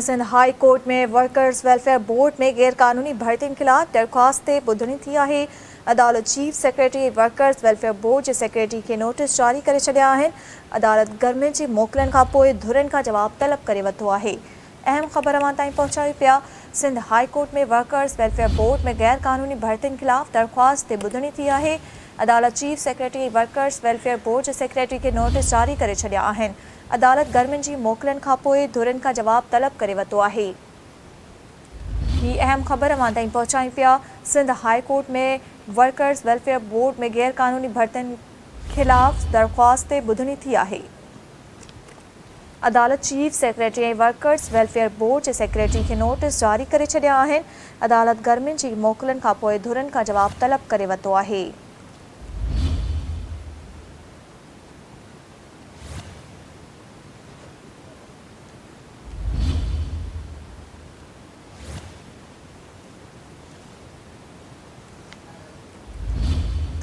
Sindh high court में workers welfare board में गैर कानूनी भर्तियुनि खिलाफ़ दरख़्वास्त ॿुधणी थी आहे। अदालत chief secretary workers welfare board जे सेक्रेटरी खे नोटिस जारी करे छॾिया आहिनि। अदालत गर्मियुनि जी मोकलनि खां पोइ धुरियुनि खां जवाब तलब करे वरितो आहे। अहम ख़बर अवां ताईं पहुचायूं पिया। सिंध हाई कोर्ट में वर्कर्स वेलफेयर बोर्ड में गैर कानूनी भर्तियुनि खिलाफ़ दरख़्वास्त ॿुधणी थी आहे। अदालत chief secretary workers welfare board जे सेक्रेटरी खे नोटिस जारी करे छॾिया आहिनि। अदालत गर्मियुनि जी मोकलनि खां पोइ धुरियुनि खां जवाब तलब करे वरितो आहे। ही अहम ख़बर अवां ताईं पहुचायूं पिया। सिंध हाई कोर्ट में वर्कर्स वेलफेयर बोर्ड में गैर कानूनी भर्तियुनि खिलाफ़ दरख़्वास्त ॿुधणी थी आहे। अदालत चीफ सेक्रेटरी ऐं वर्कर्स वेलफेयर बोर्ड जे सेक्रेटरी खे नोटिस जारी करे छॾिया आहिनि। अदालत गर्मियुनि जी मोकलनि खां पोइ धुरियुनि खां जवाब तलब करे वरितो आहे।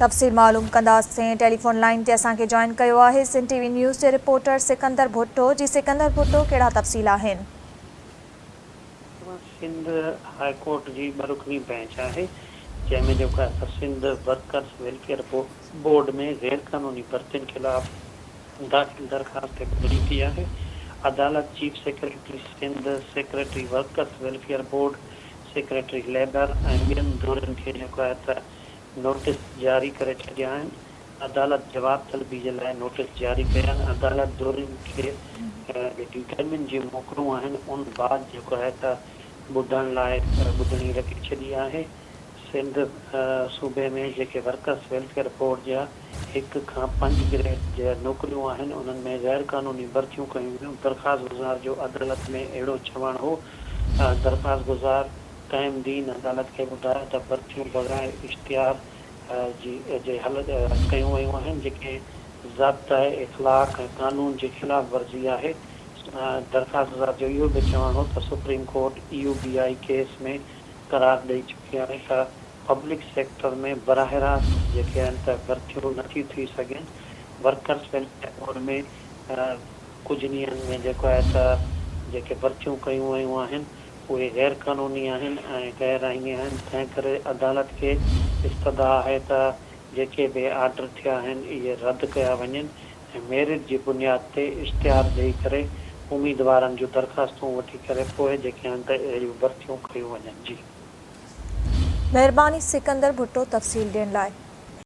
तफ़सील मालूम कंदासीं। टेलीफोन लाइन ते असांखे जॉइन कयो आहे सिंध टीवी न्यूज़ जे रिपोर्टर सिकंदर भुट्टो। जी सिकंदर भुट्टो, कहिड़ा तफ़सील आहिनि? सिंध हाई कोर्ट जी ॿ बेंच आहे जंहिंमें जेको आहे सिंध वर्कर्स वेलफेयर बोर्ड में गैर कानूनी भर्तियुनि खिलाफ़ दाख़िल दरख़्वास्त ॿुधणी थी आहे। अदालत chief secretary Sindh, secretary workers welfare board, secretary labour ऐं ॿियनि धुरियुनि खे जेको आहे त नोटिस जारी करे छॾिया आहिनि। अदालत जवाब तलबी जे लाइ नोटिस जारी कया आहिनि। अदालत धुरियुनि खे जेकी गर्मियुनि जी मोकलूं आहिनि उन बाद जेको आहे त ॿुधण लाइ ॿुधणी रखी छॾी आहे। सिंध सूबे में जेके वर्कर्स वेलफेयर बोर्ड जा 1 खां 5 ग्रेड जा नौकरियूं आहिनि उन्हनि में गैर कानूनी भर्तियूं कयूं वियूं। दरख़्वास्त गुज़ार जो अदालत में अहिड़ो चवणु हो। दरख़्वास्त गुज़ार क़ाइमदीन अदालत खे ॿुधायो त भर्तियूं बग़ैर इश्तिहार जे हल कयूं वयूं आहिनि जेके ज़ाब्ता इख़लाक़ ऐं कानून जे ख़िलाफ़ वर्ज़ी आहे। दरख़्वास्त गुज़ार जो इहो बि चवणु हो त सुप्रीम कोर्ट EUBI केस में करार ॾेई चुकी आहे त पब्लिक सेक्टर में बराह रास्त जेके आहिनि त भर्तियूं नथियूं थी सघनि। वर्कर्स वेलफेयर बोर्ड में कुझु ॾींहंनि में जेको आहे त जेके भर्तियूं कयूं वयूं आहिनि उहे गैर कानूनी आहिनि ऐं गैर आईनी आहिनि। तंहिं करे अदालत खे इस्तदा आहे त जेके बि आर्डर थिया आहिनि इहे रद्द कया वञनि ऐं मेरिट जी बुनियाद ते इश्तिहार ॾेई करे उम्मीदवारनि जूं दरख़्वास्तूं वठी करे पोइ जेके आहिनि त अहिड़ियूं भर्तियूं कयूं वञनि। जी महिरबानी सिकंदर भुट्टो तफ़सील ॾियण लाइ।